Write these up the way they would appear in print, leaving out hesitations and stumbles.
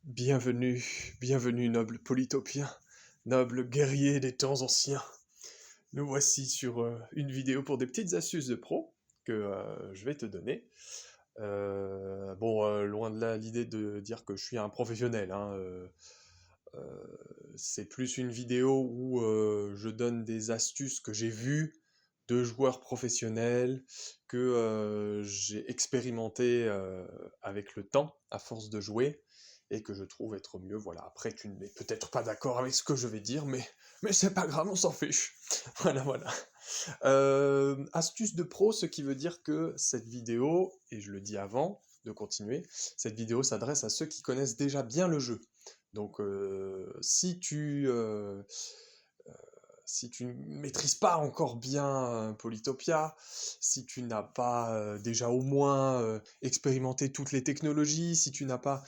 Bienvenue, bienvenue, noble polytopien, noble guerrier des temps anciens. Nous voici sur une vidéo pour des petites astuces de pro que je vais te donner. Loin de là l'idée de dire que je suis un professionnel, hein, c'est plus une vidéo où je donne des astuces que j'ai vues de joueurs professionnels, que j'ai expérimenté avec le temps, à force de jouer, et que je trouve être mieux. Voilà, après tu n'es peut-être pas d'accord avec ce que je vais dire, mais c'est pas grave, on s'en fiche. Voilà. Astuce de pro, ce qui veut dire que cette vidéo, et je le dis avant de continuer, cette vidéo s'adresse à ceux qui connaissent déjà bien le jeu. Donc si tu ne maîtrises pas encore bien Polytopia, si tu n'as pas déjà au moins expérimenté toutes les technologies, si tu n'as pas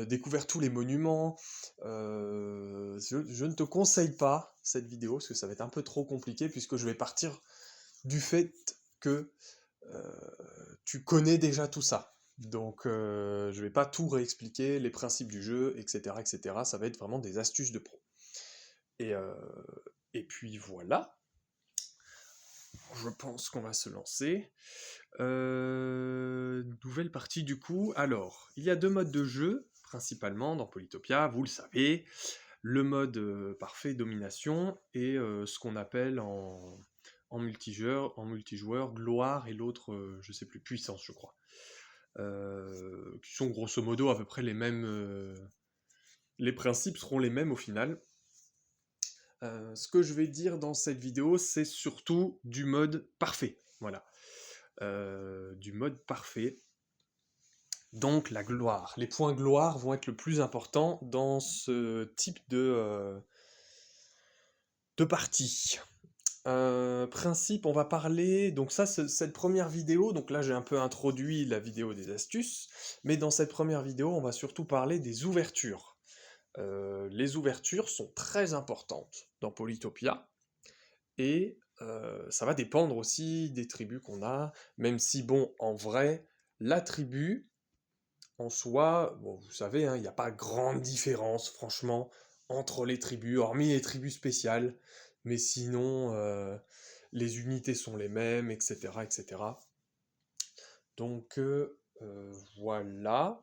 découvert tous les monuments, je ne te conseille pas cette vidéo parce que ça va être un peu trop compliqué puisque je vais partir du fait que euh, tu connais déjà tout ça. Donc je vais pas tout réexpliquer, les principes du jeu, etc., etc. Ça va être vraiment des astuces de pro. Et, euh, et puis voilà, je pense qu'on va se lancer. Nouvelle partie du coup. Alors, il y a deux modes de jeu, principalement dans Polytopia, vous le savez. Le mode parfait domination et ce qu'on appelle en multijoueur gloire et l'autre, je sais plus, puissance, je crois. Qui sont grosso modo à peu près les mêmes. Les principes seront les mêmes au final. Ce que je vais dire dans cette vidéo, c'est surtout du mode parfait. Voilà. Du mode parfait. Donc la gloire. Les points gloire vont être le plus important dans ce type de partie. Principe, on va parler. Donc ça, cette première vidéo, donc là j'ai un peu introduit la vidéo des astuces, mais dans cette première vidéo, on va surtout parler des ouvertures. Les ouvertures sont très importantes dans Polytopia, et ça va dépendre aussi des tribus qu'on a, même si, bon, en vrai, la tribu, en soi, bon, vous savez, hein, il n'y a pas grande différence, franchement, entre les tribus, hormis les tribus spéciales, mais sinon, les unités sont les mêmes, etc., etc. Donc, voilà.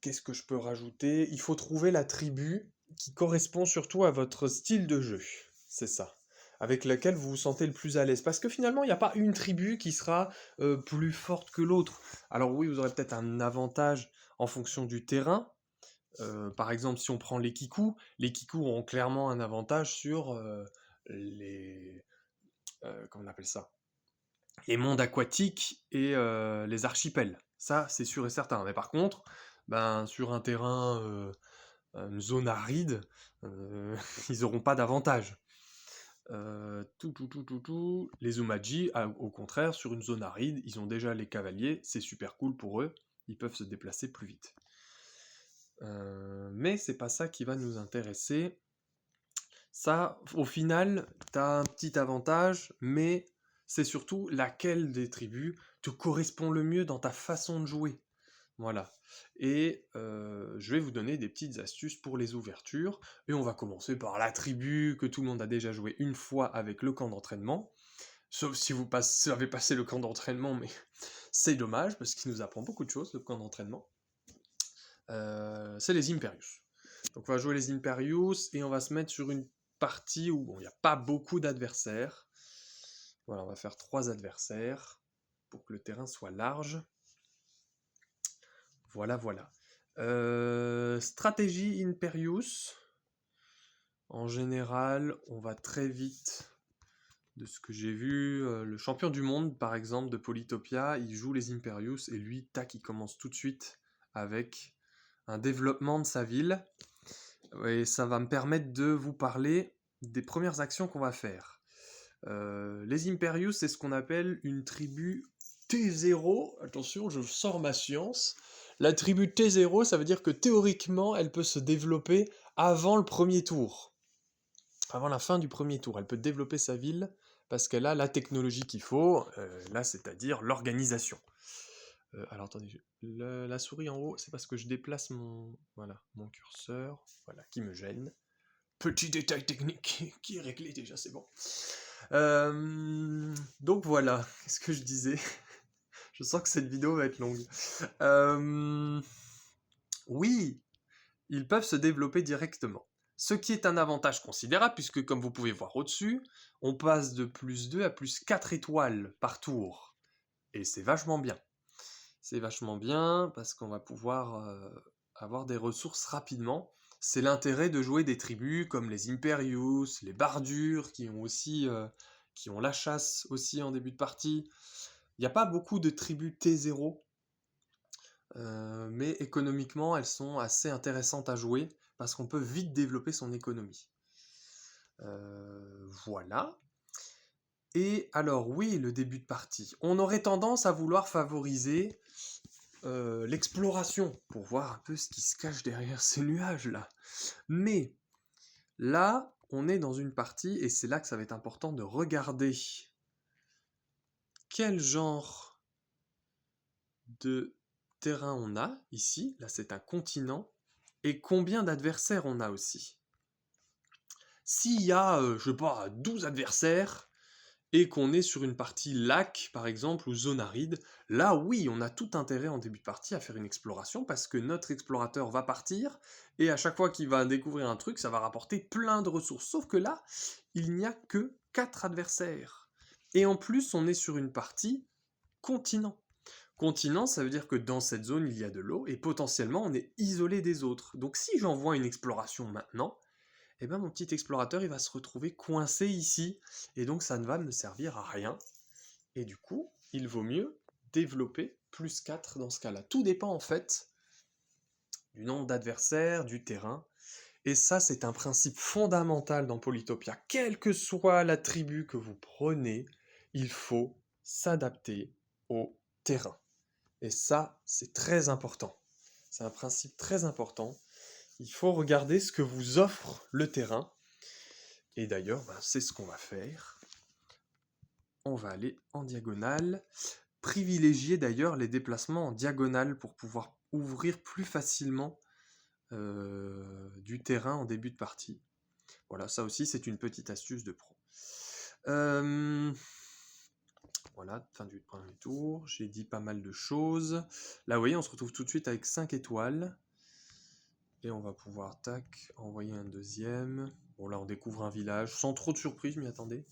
Qu'est-ce que je peux rajouter? Il faut trouver la tribu qui correspond surtout à votre style de jeu. C'est ça. Avec laquelle vous vous sentez le plus à l'aise. Parce que finalement, il n'y a pas une tribu qui sera plus forte que l'autre. Alors oui, vous aurez peut-être un avantage en fonction du terrain. Par exemple, si on prend les Kikus ont clairement un avantage sur les... comment on appelle ça? Les mondes aquatiques et les archipels. Ça, c'est sûr et certain. Mais par contre, ben, sur un terrain, une zone aride, ils n'auront pas d'avantage. Les Umaji, au contraire, sur une zone aride, ils ont déjà les cavaliers, c'est super cool pour eux, ils peuvent se déplacer plus vite. Mais c'est pas ça qui va nous intéresser. Ça, au final, t'as un petit avantage, mais c'est surtout laquelle des tribus te correspond le mieux dans ta façon de jouer. Voilà. Et je vais vous donner des petites astuces pour les ouvertures. Et on va commencer par la tribu que tout le monde a déjà joué une fois avec le camp d'entraînement. Sauf si vous avez passé le camp d'entraînement, mais c'est dommage parce qu'il nous apprend beaucoup de choses, le camp d'entraînement. C'est les Imperius. Donc on va jouer les Imperius et on va se mettre sur une partie où il n'y a pas beaucoup d'adversaires. Voilà, on va faire 3 adversaires pour que le terrain soit large. Voilà. Stratégie Imperius. En général, on va très vite. De ce que j'ai vu, le champion du monde, par exemple, de Polytopia, il joue les Imperius et lui, tac, il commence tout de suite avec un développement de sa ville. Et ça va me permettre de vous parler des premières actions qu'on va faire. Les Imperius, c'est ce qu'on appelle une tribu T0. Attention, je sors ma science. La tribu T0, ça veut dire que théoriquement, elle peut se développer avant le premier tour. Avant la fin du premier tour. Elle peut développer sa ville parce qu'elle a la technologie qu'il faut, là, c'est-à-dire l'organisation. Alors attendez, la souris en haut, c'est parce que je déplace mon curseur, voilà, qui me gêne. Petit détail technique qui est réglé déjà, c'est bon. Donc voilà, qu'est-ce que je disais? Je sens que cette vidéo va être longue. Oui, ils peuvent se développer directement. Ce qui est un avantage considérable, puisque comme vous pouvez voir au-dessus, on passe de +2 à +4 étoiles par tour. Et c'est vachement bien. C'est vachement bien parce qu'on va pouvoir avoir des ressources rapidement. C'est l'intérêt de jouer des tribus comme les Imperius, les Bardures, qui ont la chasse aussi en début de partie. Il n'y a pas beaucoup de tribus T0, mais économiquement, elles sont assez intéressantes à jouer parce qu'on peut vite développer son économie. Voilà. Et alors oui, le début de partie. On aurait tendance à vouloir favoriser l'exploration pour voir un peu ce qui se cache derrière ces nuages-là. Mais là, on est dans une partie, et c'est là que ça va être important de regarder quel genre de terrain on a ici. Là, c'est un continent. Et combien d'adversaires on a aussi. S'il y a, je sais pas, 12 adversaires, et qu'on est sur une partie lac, par exemple, ou zone aride, là, oui, on a tout intérêt en début de partie à faire une exploration, parce que notre explorateur va partir, et à chaque fois qu'il va découvrir un truc, ça va rapporter plein de ressources. Sauf que là, il n'y a que 4 adversaires. Et en plus, on est sur une partie continent. Continent, ça veut dire que dans cette zone, il y a de l'eau, et potentiellement, on est isolé des autres. Donc si j'envoie une exploration maintenant, eh ben mon petit explorateur, il va se retrouver coincé ici, et donc ça ne va me servir à rien. Et du coup, il vaut mieux développer +4 dans ce cas-là. Tout dépend en fait du nombre d'adversaires, du terrain, et ça c'est un principe fondamental dans Polytopia. Quelle que soit la tribu que vous prenez, il faut s'adapter au terrain. Et ça, c'est très important. C'est un principe très important. Il faut regarder ce que vous offre le terrain. Et d'ailleurs, c'est ce qu'on va faire. On va aller en diagonale. Privilégier d'ailleurs les déplacements en diagonale pour pouvoir ouvrir plus facilement du terrain en début de partie. Voilà, ça aussi c'est une petite astuce de pro. Voilà, fin du premier tour. J'ai dit pas mal de choses. Là, vous voyez, on se retrouve tout de suite avec 5 étoiles. Et on va pouvoir, tac, envoyer un deuxième. Bon, là, on découvre un village. Sans trop de surprise, je m'y attendais.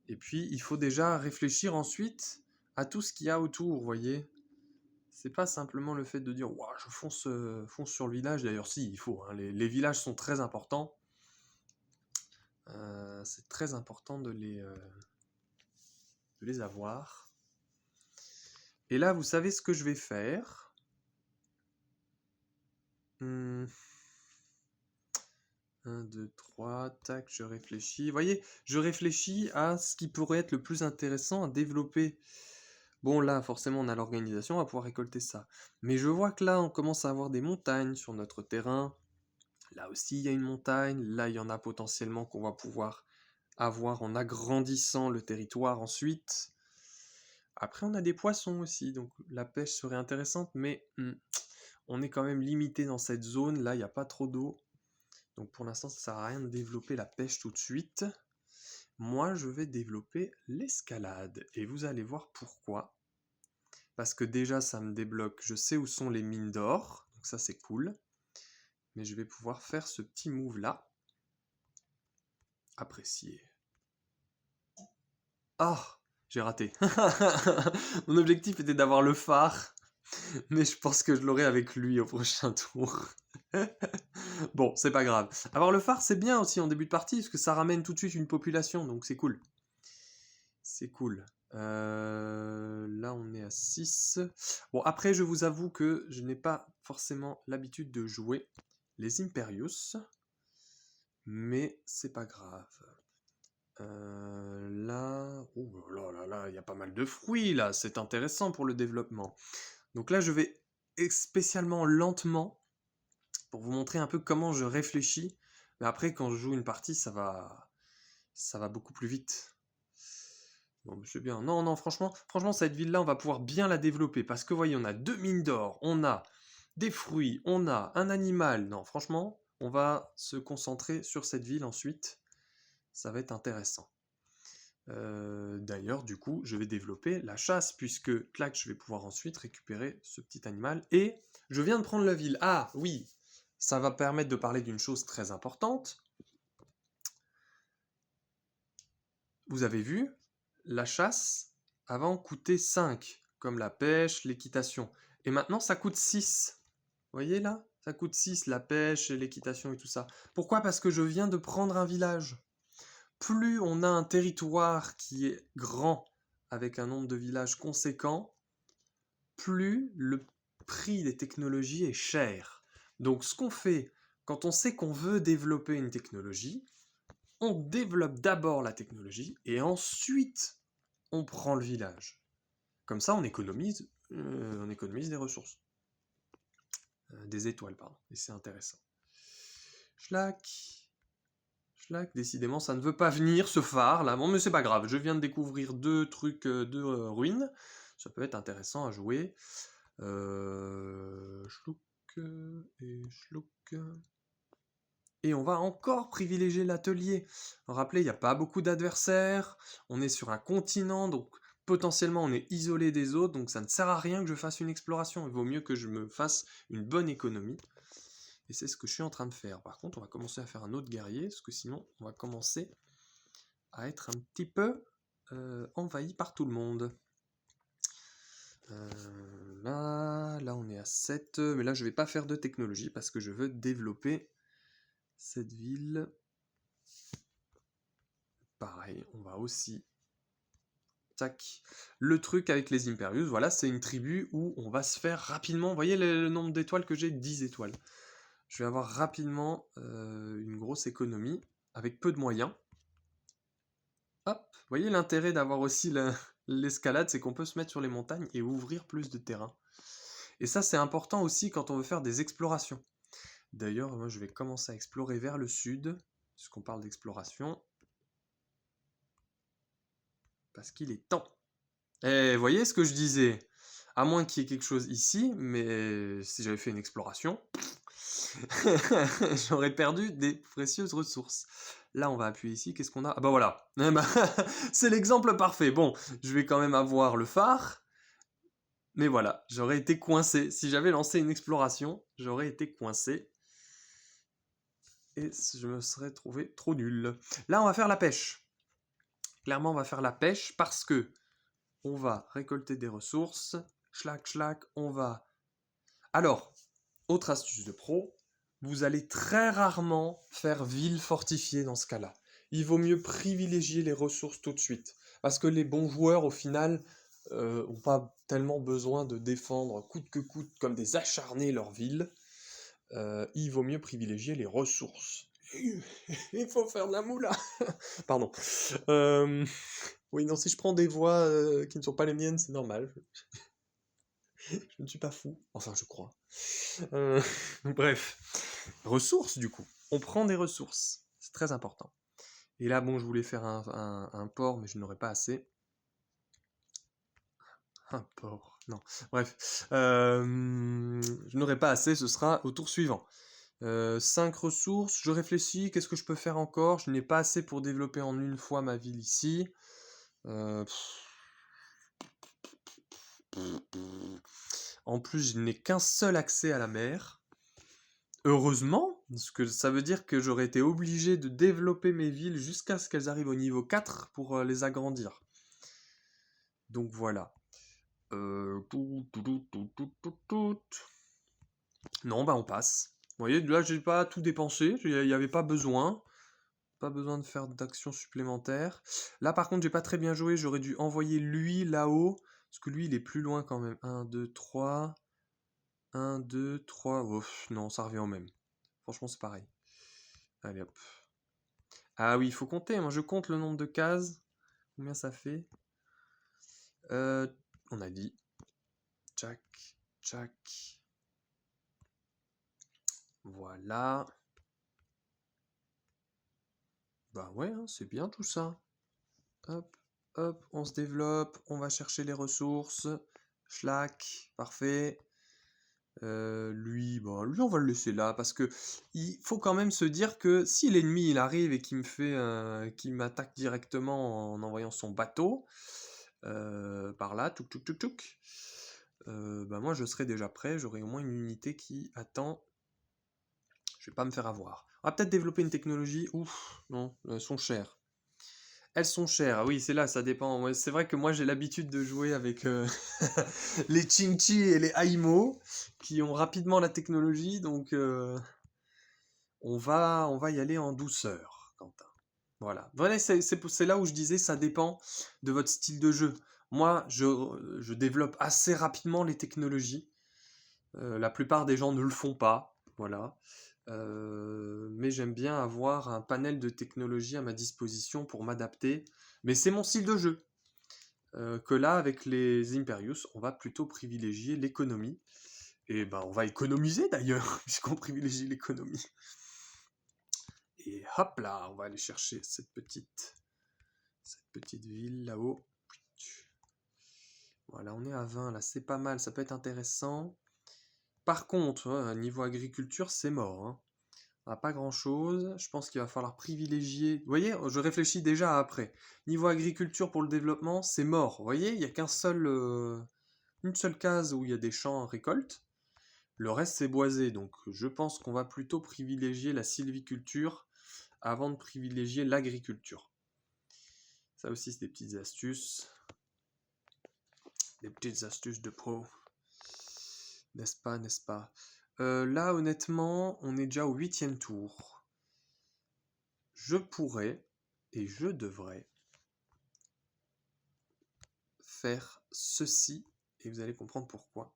Et puis, il faut déjà réfléchir ensuite à tout ce qu'il y a autour, vous voyez. C'est pas simplement le fait de dire ouah, je fonce sur le village. D'ailleurs, si, il faut. Hein, les villages sont très importants. C'est très important de les avoir. Et là, vous savez ce que je vais faire. 1, 2, 3, tac, je réfléchis. Vous voyez, je réfléchis à ce qui pourrait être le plus intéressant à développer. Bon, là, forcément, on a l'organisation, on va pouvoir récolter ça. Mais je vois que là, on commence à avoir des montagnes sur notre terrain. Là aussi, il y a une montagne. Là, il y en a potentiellement qu'on va pouvoir avoir en agrandissant le territoire ensuite. Après, on a des poissons aussi, donc la pêche serait intéressante, mais on est quand même limité dans cette zone. Là, il n'y a pas trop d'eau. Donc pour l'instant, ça ne sert à rien de développer la pêche tout de suite. Moi, je vais développer l'escalade. Et vous allez voir pourquoi. Parce que déjà, ça me débloque. Je sais où sont les mines d'or. Donc ça, c'est cool. Mais je vais pouvoir faire ce petit move-là. Apprécier. Ah, j'ai raté. Mon objectif était d'avoir le phare. Mais je pense que je l'aurai avec lui au prochain tour. Bon, c'est pas grave. Avoir le phare, c'est bien aussi en début de partie, parce que ça ramène tout de suite une population, donc c'est cool. C'est cool. Là, on est à 6. Bon, après, je vous avoue que je n'ai pas forcément l'habitude de jouer les Imperius. Mais c'est pas grave. Là... Oh là là là, il y a pas mal de fruits, là. C'est intéressant pour le développement. Donc là, je vais spécialement lentement pour vous montrer un peu comment je réfléchis. Mais après, quand je joue une partie, ça va beaucoup plus vite. Bon, c'est bien. Non, non, franchement, cette ville-là, on va pouvoir bien la développer. Parce que, voyez, on a 2 mines d'or, on a des fruits, on a un animal. Non, franchement, on va se concentrer sur cette ville ensuite. Ça va être intéressant. D'ailleurs, du coup, je vais développer la chasse, puisque, clac, je vais pouvoir ensuite récupérer ce petit animal. Et je viens de prendre la ville. Ah, oui, ça va permettre de parler d'une chose très importante. Vous avez vu, la chasse, avant, coûtait 5, comme la pêche, l'équitation. Et maintenant, ça coûte 6. Vous voyez là? Ça coûte 6, la pêche, l'équitation et tout ça. Pourquoi? Parce que je viens de prendre un village. Plus on a un territoire qui est grand, avec un nombre de villages conséquent, plus le prix des technologies est cher. Donc ce qu'on fait, quand on sait qu'on veut développer une technologie, on développe d'abord la technologie et ensuite on prend le village. Comme ça, on économise des ressources. Des étoiles, pardon. Et c'est intéressant. Schlack. Schlack, décidément, ça ne veut pas venir, ce phare, là. Bon, mais c'est pas grave. Je viens de découvrir 2 ruines. Ça peut être intéressant à jouer. Schlouk et Schlouk. Et on va encore privilégier l'atelier. Rappelez, il n'y a pas beaucoup d'adversaires, on est sur un continent, donc potentiellement on est isolé des autres, donc ça ne sert à rien que je fasse une exploration. Il vaut mieux que je me fasse une bonne économie. Et c'est ce que je suis en train de faire. Par contre, on va commencer à faire un autre guerrier, parce que sinon on va commencer à être un petit peu envahi par tout le monde. Là on est à 7, mais là je vais pas faire de technologie parce que je veux développer cette ville. Pareil, on va aussi... Tac. Le truc avec les Imperius, voilà, c'est une tribu où on va se faire rapidement... Vous voyez le nombre d'étoiles que j'ai? 10 étoiles. Je vais avoir rapidement une grosse économie, avec peu de moyens. Hop. Vous voyez l'intérêt d'avoir aussi l'escalade, c'est qu'on peut se mettre sur les montagnes et ouvrir plus de terrain. Et ça, c'est important aussi quand on veut faire des explorations. D'ailleurs, moi, je vais commencer à explorer vers le sud, puisqu'on parle d'exploration. Parce qu'il est temps. Et vous voyez ce que je disais? À moins qu'il y ait quelque chose ici, mais si j'avais fait une exploration, j'aurais perdu des précieuses ressources. Là, on va appuyer ici. Qu'est-ce qu'on a? Ah bah voilà. Eh ben, c'est l'exemple parfait. Bon, je vais quand même avoir le phare. Mais voilà, j'aurais été coincé. Si j'avais lancé une exploration, j'aurais été coincé. Et je me serais trouvé trop nul. Là, on va faire la pêche. Clairement, on va faire la pêche parce que on va récolter des ressources. Schlac, schlac, on va... Alors, autre astuce de pro, vous allez très rarement faire ville fortifiée dans ce cas-là. Il vaut mieux privilégier les ressources tout de suite. Parce que les bons joueurs, au final, n'ont pas tellement besoin de défendre coûte que coûte comme des acharnés leur ville. Il vaut mieux privilégier les ressources. Il faut faire de la moula. Pardon. Oui, non, si je prends des voix qui ne sont pas les miennes, c'est normal. Je ne suis pas fou. Enfin, je crois. Bref. Ressources, du coup. On prend des ressources. C'est très important. Et là, bon, je voulais faire un port, mais je n'aurais pas assez. Un port, non. Bref. Je n'aurai pas assez, ce sera au tour suivant. 5 ressources, je réfléchis, qu'est-ce que je peux faire encore? Je n'ai pas assez pour développer en une fois ma ville ici. En plus, je n'ai qu'un seul accès à la mer. Heureusement, parce que ça veut dire que j'aurais été obligé de développer mes villes jusqu'à ce qu'elles arrivent au niveau 4 pour les agrandir. Donc voilà. Non, bah on passe. Vous voyez, là j'ai pas tout dépensé, il n'y avait pas besoin. Pas besoin de faire d'actions supplémentaires. Là par contre j'ai pas très bien joué, j'aurais dû envoyer lui là-haut. Parce que lui il est plus loin quand même. 1, 2, 3. 1, 2, 3. Ouf, non, ça revient au même. Franchement c'est pareil. Allez hop. Ah oui, il faut compter, moi je compte le nombre de cases. Combien ça fait? On a dit. Tchac, tchac. Voilà. Bah ouais, hein, c'est bien tout ça. Hop. Hop, on se développe, on va chercher les ressources. Schlack, parfait. Lui, bon, lui, on va le laisser là parce que il faut quand même se dire que si l'ennemi il arrive et qu'il m'attaque directement en envoyant son bateau par là, touk touk touk touk, bah moi je serai déjà prêt, j'aurai au moins une unité qui attend. Je vais pas me faire avoir. On va peut-être développer une technologie. Ouf, non, elles sont chères. Elles sont chères, ah oui, c'est là, ça dépend. Ouais, c'est vrai que moi j'ai l'habitude de jouer avec les Chinchi et les Aimo qui ont rapidement la technologie, donc on va y aller en douceur, Quentin. Voilà. Voilà, c'est là où je disais ça dépend de votre style de jeu. Moi, je développe assez rapidement les technologies. La plupart des gens ne le font pas, voilà. Mais j'aime bien avoir un panel de technologies à ma disposition pour m'adapter. Mais c'est mon style de jeu. Que là, avec les Imperius, on va plutôt privilégier l'économie. Et ben, on va économiser d'ailleurs, puisqu'on privilégie l'économie. Et hop là, on va aller chercher cette petite ville là-haut. Voilà, on est à 20 là, c'est pas mal, ça peut être intéressant. Par contre, niveau agriculture, c'est mort, hein. On n'a pas grand-chose. Je pense qu'il va falloir privilégier. Vous voyez, je réfléchis déjà à après. Niveau agriculture pour le développement, c'est mort. Vous voyez, il n'y a une seule case où il y a des champs en récolte. Le reste, c'est boisé. Donc, je pense qu'on va plutôt privilégier la sylviculture avant de privilégier l'agriculture. Ça aussi, c'est des petites astuces. Des petites astuces de pro. N'est-ce pas, n'est-ce pas? Là, honnêtement, on est déjà au 8e tour. Je pourrais, et je devrais, faire ceci, et vous allez comprendre pourquoi.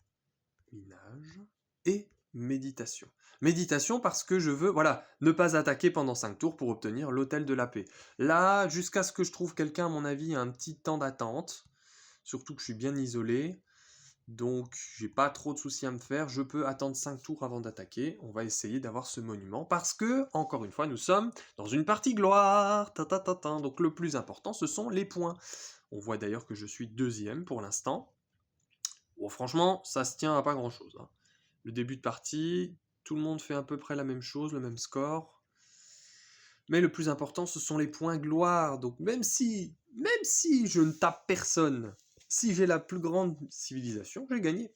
Minage et méditation. Méditation parce que je veux, voilà, ne pas attaquer pendant 5 tours pour obtenir l'autel de la paix. Là, jusqu'à ce que je trouve quelqu'un, à mon avis, un petit temps d'attente, surtout que je suis bien isolé, donc j'ai pas trop de soucis à me faire, je peux attendre 5 tours avant d'attaquer, on va essayer d'avoir ce monument, parce que, encore une fois, nous sommes dans une partie gloire, donc le plus important, ce sont les points. On voit d'ailleurs que je suis 2e pour l'instant. Bon, franchement, ça se tient à pas grand-chose, hein. Le début de partie, tout le monde fait à peu près la même chose, le même score. Mais le plus important, ce sont les points gloire. Donc même si je ne tape personne, si j'ai la plus grande civilisation, j'ai gagné.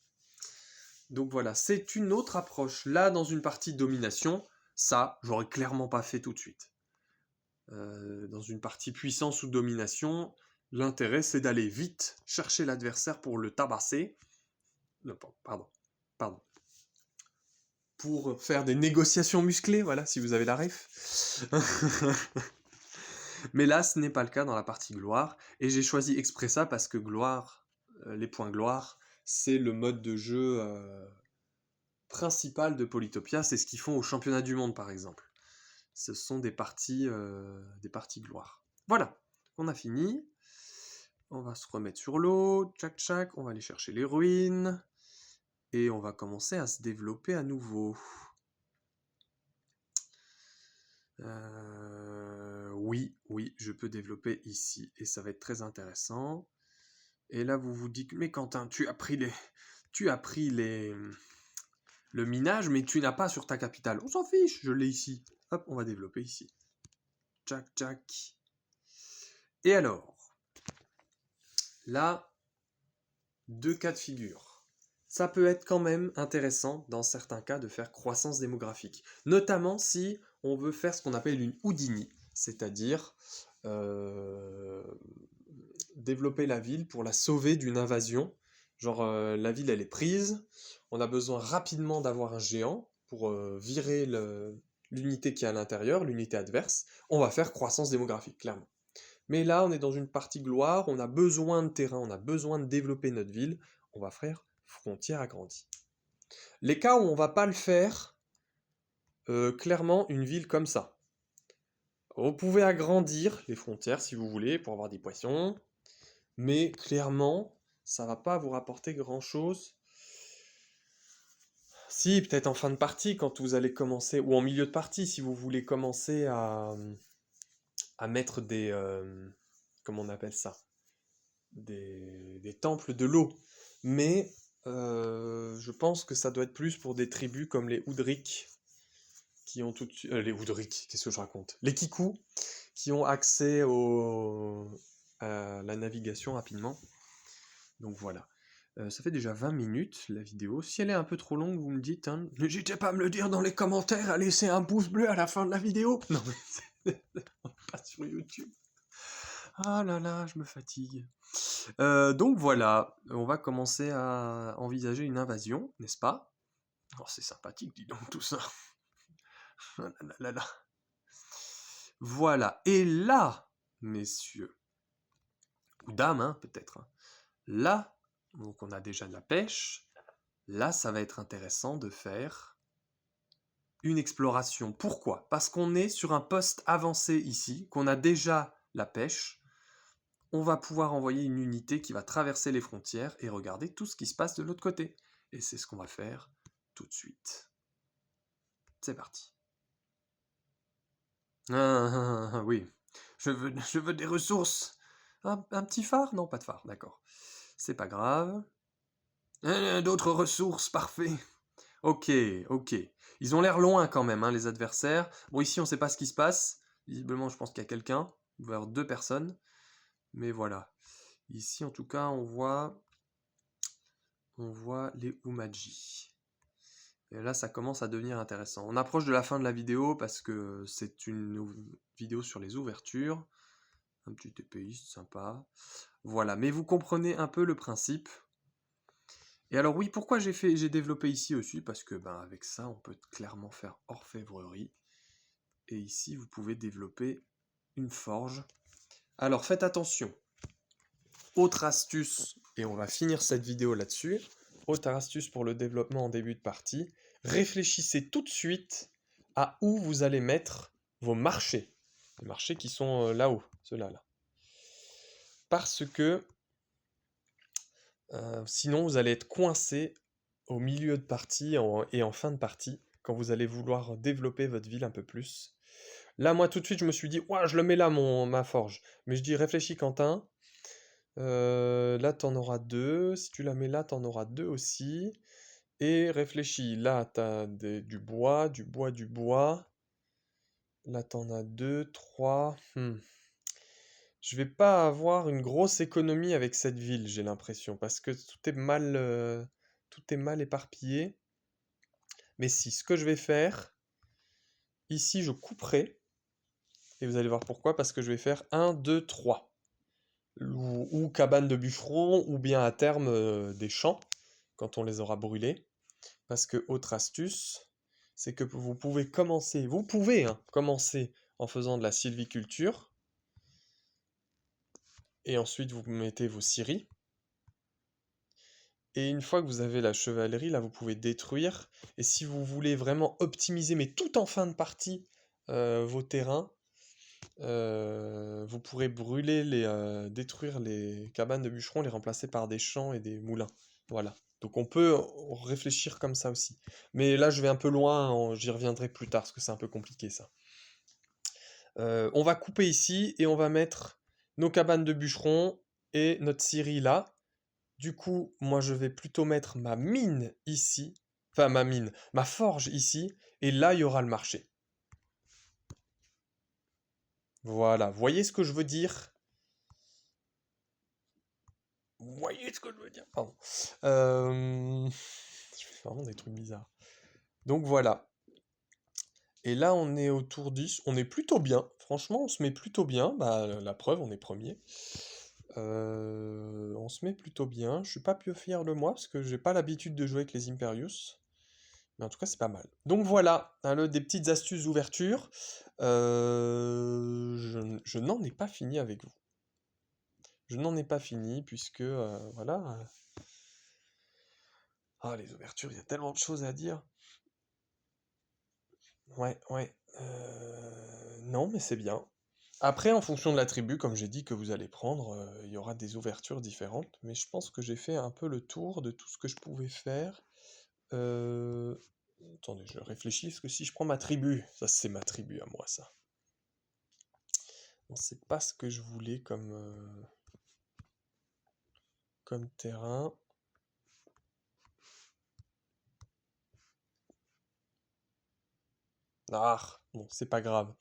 Donc voilà, c'est une autre approche. Là, dans une partie domination, ça, j'aurais clairement pas fait tout de suite. Dans une partie puissance ou domination, l'intérêt, c'est d'aller vite chercher l'adversaire pour le tabasser. Non, pardon. Pour faire des négociations musclées, voilà, si vous avez la ref. Mais là, ce n'est pas le cas dans la partie gloire, et j'ai choisi exprès ça parce que gloire, les points gloire, c'est le mode de jeu principal de Polytopia, c'est ce qu'ils font au championnat du monde par exemple. Ce sont des parties gloire. Voilà, on a fini. On va se remettre sur l'eau, tchac, on va aller chercher les ruines, et on va commencer à se développer à nouveau. Oui, je peux développer ici, et ça va être très intéressant. Et là, vous vous dites, mais Quentin, tu as pris le minage, mais tu n'as pas sur ta capitale. On s'en fiche, je l'ai ici. Hop, on va développer ici. Tchac. Et alors, là, 2 cas de figure. Ça peut être quand même intéressant, dans certains cas, de faire croissance démographique. Notamment si on veut faire ce qu'on appelle une Houdini, c'est-à-dire développer la ville pour la sauver d'une invasion. Genre, la ville, elle est prise, on a besoin rapidement d'avoir un géant pour virer l'unité qui est à l'intérieur, l'unité adverse. On va faire croissance démographique, clairement. Mais là, on est dans une partie gloire, on a besoin de terrain, on a besoin de développer notre ville, on va faire frontière agrandie. Les cas où on va pas le faire, clairement, une ville comme ça. Vous pouvez agrandir les frontières si vous voulez pour avoir des poissons, mais clairement, ça va pas vous rapporter grand-chose. Si, peut-être en fin de partie, quand vous allez commencer, ou en milieu de partie, si vous voulez commencer à mettre des... comment on appelle ça? des temples de l'eau. Mais je pense que ça doit être plus pour des tribus comme les Oudric, qui ont tout de suite... les Oudric, qu'est-ce que je raconte? Les Kikou, qui ont accès à la navigation rapidement. Donc voilà. Ça fait déjà 20 minutes la vidéo. Si elle est un peu trop longue, vous me dites, hein. N'hésitez pas à me le dire dans les commentaires, à laisser un pouce bleu à la fin de la vidéo. Non mais pas sur YouTube. Ah là là, je me fatigue. Donc voilà, on va commencer à envisager une invasion, n'est-ce pas? Oh, c'est sympathique, dis donc tout ça. Ah là là là là. Voilà, et là, messieurs, ou dames, hein, peut-être, hein. Là, donc on a déjà de la pêche. Là, ça va être intéressant de faire une exploration. Pourquoi? Parce qu'on est sur un poste avancé ici, qu'on a déjà la pêche. On va pouvoir envoyer une unité qui va traverser les frontières et regarder tout ce qui se passe de l'autre côté. Et c'est ce qu'on va faire tout de suite. C'est parti. Oui, je veux des ressources. Un petit phare? Non, pas de phare, d'accord. C'est pas grave. D'autres ressources, parfait. Ok, ok. Ils ont l'air loin quand même, hein, les adversaires. Bon, ici, on sait pas ce qui se passe. Visiblement, je pense qu'il y a quelqu'un. Il va y avoir 2 personnes. Mais voilà. Ici, en tout cas, on voit les Umaji. Et là, ça commence à devenir intéressant. On approche de la fin de la vidéo parce que c'est une vidéo sur les ouvertures. Un petit épéiste sympa. Voilà, mais vous comprenez un peu le principe. Et alors oui, pourquoi j'ai développé ici aussi? Parce que ben, avec ça, on peut clairement faire orfèvrerie. Et ici, vous pouvez développer une forge. Alors faites attention. Autre astuce, et on va finir cette vidéo là-dessus. Autre astuce pour le développement en début de partie. Réfléchissez tout de suite à où vous allez mettre vos marchés. Les marchés qui sont là-haut, ceux-là. Là. Parce que sinon, vous allez être coincé au milieu de partie et en fin de partie quand vous allez vouloir développer votre ville un peu plus. Là, moi, tout de suite, je me suis dit, ouah, je le mets là, ma forge. Mais je dis, réfléchis, Quentin. Là, t'en auras 2. Si tu la mets là, t'en auras 2 aussi. Et réfléchis, là, t'as du bois, du bois, du bois. Là, t'en as 2, 3. Je vais pas avoir une grosse économie avec cette ville, j'ai l'impression, parce que tout est mal éparpillé. Mais si, ce que je vais faire, ici, je couperai. Et vous allez voir pourquoi, parce que je vais faire 1, 2, 3. Ou cabane de bûcheron, ou bien à terme des champs, quand on les aura brûlés. Parce que, autre astuce, c'est que vous pouvez commencer, commencer en faisant de la sylviculture, et ensuite vous mettez vos scieries. Et une fois que vous avez la chevalerie, là vous pouvez détruire. Et si vous voulez vraiment optimiser, mais tout en fin de partie, vos terrains, vous pourrez détruire les cabanes de bûcherons, les remplacer par des champs et des moulins. Voilà. Donc on peut réfléchir comme ça aussi. Mais là je vais un peu loin, j'y reviendrai plus tard parce que c'est un peu compliqué ça. On va couper ici et on va mettre nos cabanes de bûcherons et notre scierie là. Du coup, moi je vais plutôt mettre ma mine ici, enfin ma forge ici, et là il y aura le marché. Voilà, voyez ce que je veux dire? Vous voyez ce que je veux dire? Pardon. Je fais vraiment des trucs bizarres. Donc voilà. Et là on est autour 10, on est plutôt bien. Franchement, on se met plutôt bien. Bah la preuve, on est premier. On se met plutôt bien. Je suis pas plus fier de moi parce que j'ai pas l'habitude de jouer avec les Imperius. Mais en tout cas, c'est pas mal. Donc voilà, hein, des petites astuces d'ouverture. Je n'en ai pas fini avec vous. Je n'en ai pas fini puisque, voilà. Ah, les ouvertures, il y a tellement de choses à dire. Ouais, ouais. Non, mais c'est bien. Après, en fonction de la tribu, comme j'ai dit que vous allez prendre, il y aura des ouvertures différentes. Mais je pense que j'ai fait un peu le tour de tout ce que je pouvais faire. Euh, Attendez, je réfléchis, parce que si je prends ma tribu, ça c'est ma tribu à moi, ça. Bon, c'est pas ce que je voulais comme... comme terrain? Ah, bon, c'est pas grave.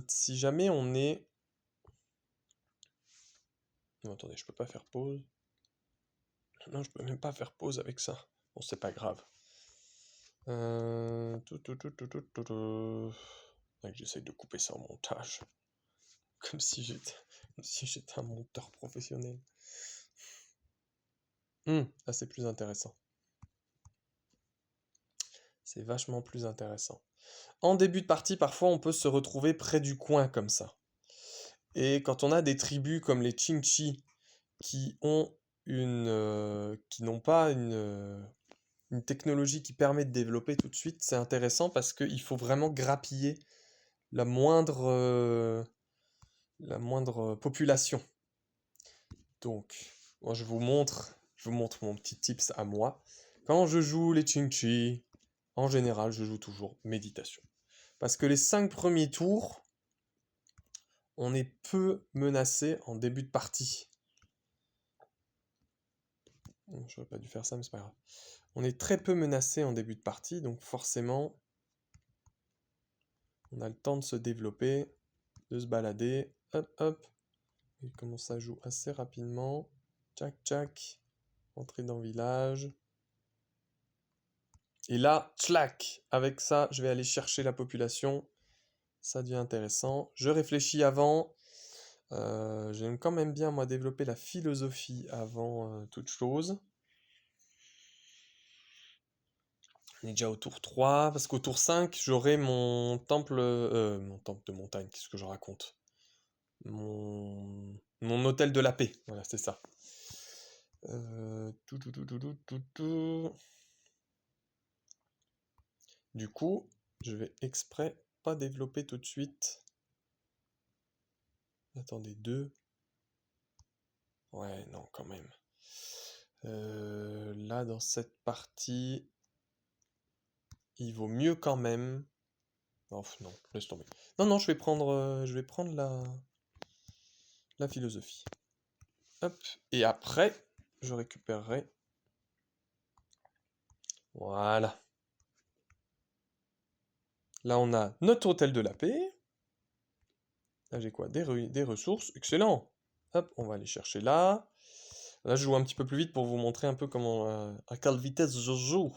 Si jamais on est... Non, attendez, je peux pas faire pause. Non, je peux même pas faire pause avec ça. Bon, c'est pas grave. Ouais, j'essaye de couper ça au montage. Comme si j'étais un monteur professionnel. Là, c'est plus intéressant. C'est vachement plus intéressant. En début de partie, parfois, on peut se retrouver près du coin comme ça. Et quand on a des tribus comme les Chinchi qui qui n'ont pas une technologie qui permet de développer tout de suite, c'est intéressant parce qu'il faut vraiment grappiller la moindre population. Donc, moi je vous montre mon petit tips à moi. Quand je joue les Chinchi, en général, je joue toujours méditation. Parce que les 5 premiers tours, on est peu menacé en début de partie. J'aurais pas dû faire ça, mais c'est pas grave. On est très peu menacé en début de partie, donc forcément, on a le temps de se développer, de se balader. Hop, hop. Et comment ça joue assez rapidement. Tchac, tchac. Entrer dans le village. Et là, tchlac. Avec ça, je vais aller chercher la population. Ça devient intéressant. Je réfléchis avant. J'aime quand même bien, moi, développer la philosophie avant toute chose. On est déjà au tour 3, parce qu'au tour 5, j'aurai mon temple de montagne, qu'est-ce que je raconte? Mon hôtel de la paix, voilà, c'est ça. Tout. Du coup, je vais exprès pas développer tout de suite. Attendez, 2. Ouais, non, quand même. Là, dans cette partie, il vaut mieux quand même. Oh, non, laisse tomber. Non, je vais prendre la philosophie. Hop. Et après, je récupérerai. Voilà. Là, on a notre hôtel de la paix. Là, j'ai quoi? Des ressources. Excellent. Hop, on va aller chercher là. Là, je joue un petit peu plus vite pour vous montrer un peu à quelle vitesse je joue.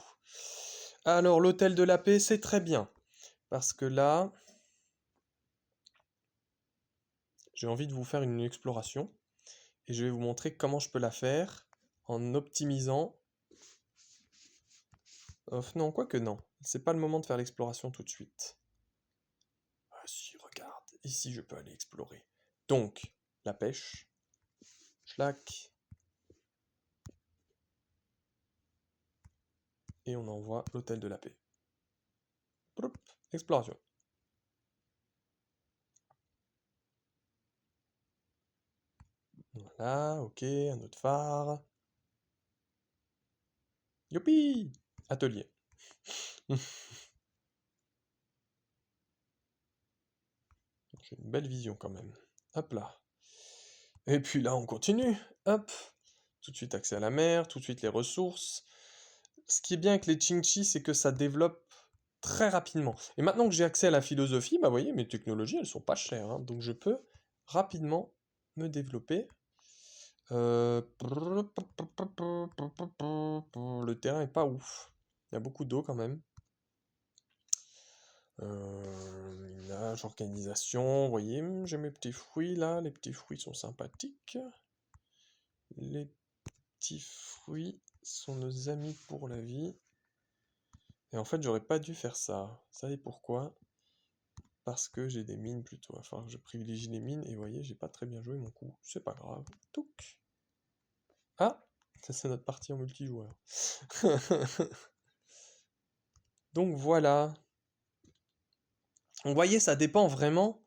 Alors, l'hôtel de la paix, c'est très bien. Parce que là, j'ai envie de vous faire une exploration. Et je vais vous montrer comment je peux la faire en optimisant. Non, quoique non. C'est pas le moment de faire l'exploration tout de suite. Ah si, regarde. Ici, je peux aller explorer. Donc, la pêche. Schlac. Et on envoie l'hôtel de la paix. Ploup, exploration. Voilà, ok, un autre phare. Youpi! Atelier. J'ai une belle vision quand même. Hop là. Et puis là, on continue. Hop. Tout de suite accès à la mer, tout de suite les ressources. Ce qui est bien avec les Chinchi, c'est que ça développe très rapidement. Et maintenant que j'ai accès à la philosophie, bah vous voyez, mes technologies, elles sont pas chères, hein, donc je peux rapidement me développer. Le terrain est pas ouf. Il y a beaucoup d'eau quand même. Minage, organisation, vous voyez, j'ai mes petits fruits là, les petits fruits sont sympathiques. Les petits fruits sont nos amis pour la vie. Et en fait, j'aurais pas dû faire ça. Vous savez pourquoi? Parce que j'ai des mines plutôt. Enfin, je privilégie les mines et vous voyez, j'ai pas très bien joué mon coup. C'est pas grave. Touc. Ah, ça c'est notre partie en multijoueur. Donc voilà. Vous voyez, ça dépend vraiment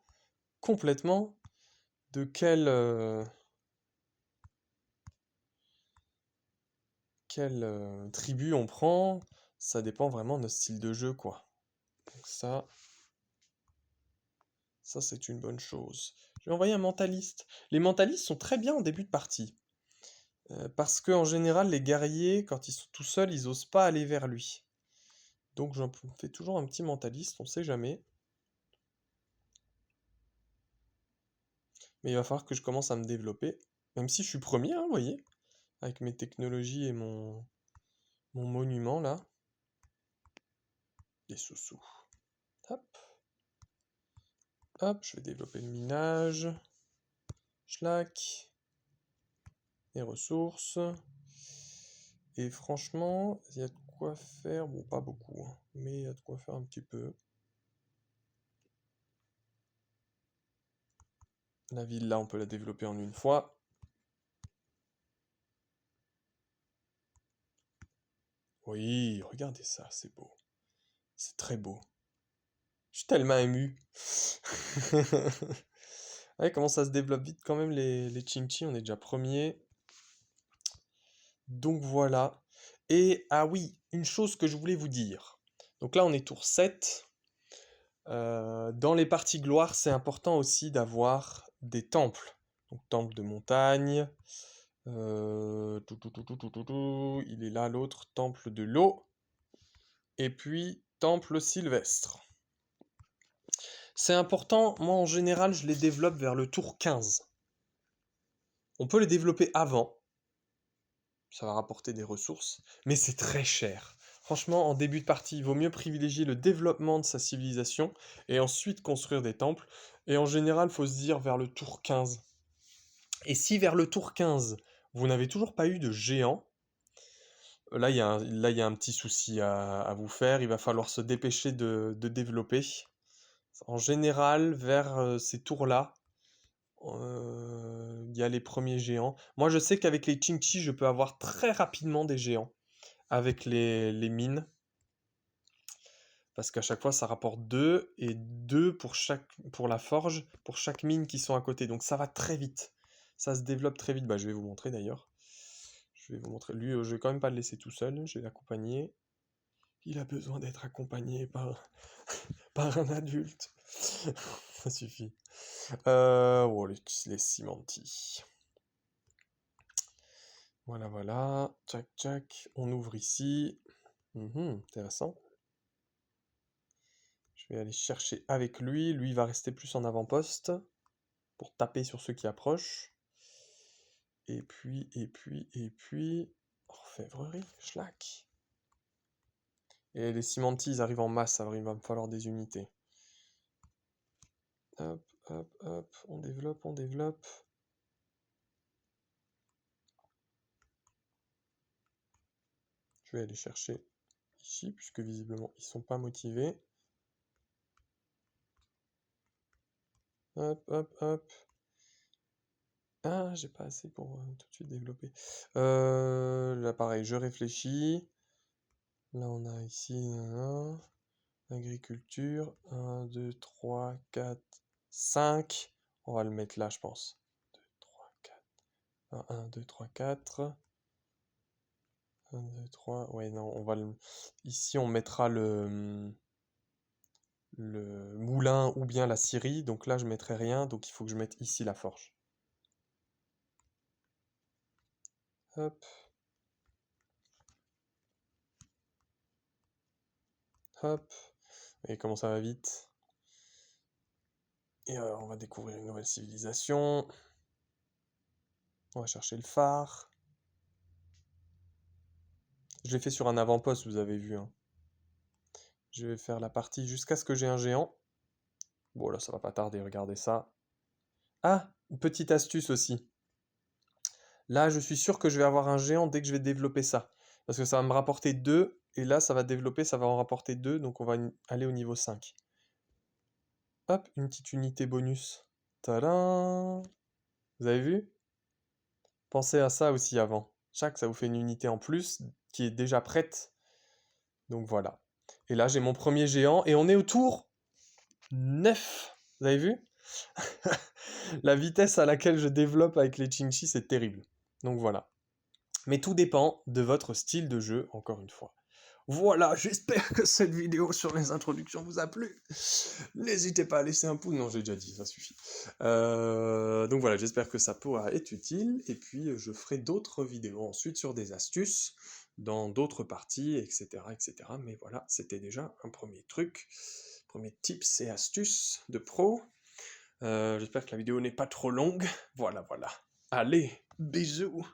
complètement de quelle tribu on prend. Ça dépend vraiment de notre style de jeu, quoi. Donc ça c'est une bonne chose. Je vais envoyer un mentaliste. Les mentalistes sont très bien en début de partie. Parce que en général, les guerriers, quand ils sont tout seuls, ils osent pas aller vers lui. Donc j'en fais toujours un petit mentaliste, on sait jamais. Mais il va falloir que je commence à me développer. Même si je suis premier, hein, vous voyez, avec mes technologies et mon monument là. Des sous-sous. Hop. Hop, je vais développer le minage. Schlack. Les ressources. Et franchement, il y a de quoi faire. Bon, pas beaucoup, hein, mais il y a de quoi faire un petit peu. La ville là, on peut la développer en une fois. Oui, regardez ça, c'est beau. C'est très beau. Je suis tellement ému. Ouais, comment ça se développe vite quand même les Chinchi, on est déjà premier. Donc voilà. Et ah oui, une chose que je voulais vous dire. Donc là on est tour 7. Dans les parties gloire, c'est important aussi d'avoir des temples. Donc temple de montagne. Il est là l'autre, temple de l'eau. Et puis temple sylvestre. C'est important, moi en général je les développe vers le tour 15. On peut les développer avant, ça va rapporter des ressources, mais c'est très cher. Franchement, en début de partie, il vaut mieux privilégier le développement de sa civilisation et ensuite construire des temples. Et en général, il faut se dire vers le tour 15. Et si vers le tour 15, vous n'avez toujours pas eu de géant, là il y a un petit souci à vous faire, il va falloir se dépêcher de développer. En général, vers ces tours-là, il y a les premiers géants. Moi, je sais qu'avec les Chinchi, je peux avoir très rapidement des géants avec les mines. Parce qu'à chaque fois, ça rapporte 2 et 2 pour la forge, pour chaque mine qui sont à côté. Donc ça va très vite. Ça se développe très vite. Bah, je vais vous montrer d'ailleurs. Je vais vous montrer. Lui, je vais quand même pas le laisser tout seul. Je vais l'accompagner. Il a besoin d'être accompagné par un adulte. Ça suffit. Oh, les cimentis. Voilà, voilà. Tchac, tchac. On ouvre ici. Intéressant. Je vais aller chercher avec lui. Lui, il va rester plus en avant-poste pour taper sur ceux qui approchent. Et puis... Orfèvrerie, schlack. Et les cimentis, ils arrivent en masse. Alors, il va me falloir des unités. Hop, hop, hop. On développe, on développe. Je vais aller chercher ici, puisque visiblement, ils sont pas motivés. Hop, hop, hop. Ah, j'ai pas assez pour tout de suite développer. Là, pareil, je réfléchis. Là, on a ici agriculture. 1, 2, 3, 4, 5. On va le mettre là, je pense. 2, 3, 4. 1, 2, 3, 4. 1, 2, 3. Ouais, non, on va le... Ici, on mettra le moulin ou bien la scierie. Donc là, je mettrai rien. Donc il faut que je mette ici la forge. Hop. Hop. Et comment ça va vite. Et on va découvrir une nouvelle civilisation. On va chercher le phare. Je l'ai fait sur un avant-poste, vous avez vu, hein. Je vais faire la partie jusqu'à ce que j'ai un géant. Bon, là, ça va pas tarder, regardez ça. Ah, une petite astuce aussi. Là, je suis sûr que je vais avoir un géant dès que je vais développer ça. Parce que ça va me rapporter 2, et là, ça va développer, ça va en rapporter 2, donc on va aller au niveau 5. Hop, une petite unité bonus. Tadam! Vous avez vu? Pensez à ça aussi avant. Chaque, ça vous fait une unité en plus qui est déjà prête. Donc voilà. Et là, j'ai mon premier géant, et on est au tour 9. Vous avez vu? La vitesse à laquelle je développe avec les Chinchi, c'est terrible. Donc voilà. Mais tout dépend de votre style de jeu, encore une fois. Voilà, j'espère que cette vidéo sur les introductions vous a plu. N'hésitez pas à laisser un pouce. Non, j'ai déjà dit, ça suffit. Donc voilà, j'espère que ça pourra être utile. Et puis, je ferai d'autres vidéos ensuite sur des astuces, dans d'autres parties, etc., etc. Mais voilà, c'était déjà un premier truc. Premier tips et astuces de pro. J'espère que la vidéo n'est pas trop longue. Voilà, voilà. Allez, bisous!